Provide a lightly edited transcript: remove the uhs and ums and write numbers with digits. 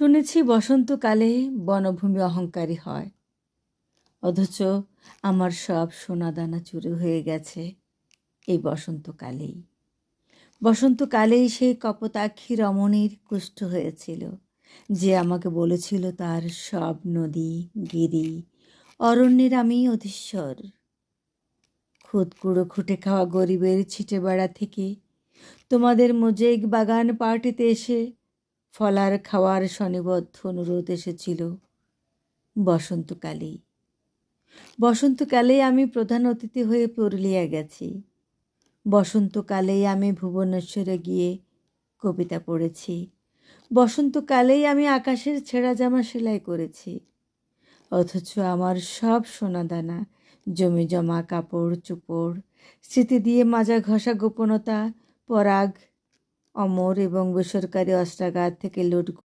শুনেছি বসন্তকালে বনভূমি অহংকারী হয়, অথচ আমার সব সোনাদানা চুরি হয়ে গেছে এই বসন্তকালেই। বসন্তকালেই সেই কপোতাক্ষী রমণীর কুষ্ঠ হয়েছিল, যে আমাকে বলেছিল তার সব নদী গিরি অরণ্যের আমি অধীশ্বর। খুদকুড়ো খুঁটে খাওয়া গরিবের ছিটে বেড়া থেকে তোমাদের মোজাইক বাগান পার্টিতে এসে ফলার খাওয়ার স্বনিবদ্ধ অনুরোধ এসেছিল বসন্তকালেই। বসন্তকালেই আমি প্রধান অতিথি হয়ে পুরুলিয়া গেছি। বসন্তকালেই আমি ভুবনেশ্বরে গিয়ে কবিতা পড়েছি। বসন্তকালেই আমি আকাশের ছেঁড়া জামা সেলাই করেছি। অথচ আমার সব সোনাদানা, জমি জমা কাপড় চোপড়, স্মৃতি দিয়ে মাজা ঘষা গোপনতা, পরাগ, অমর এবং বেসরকারি অস্ত্রাগার থেকে লুট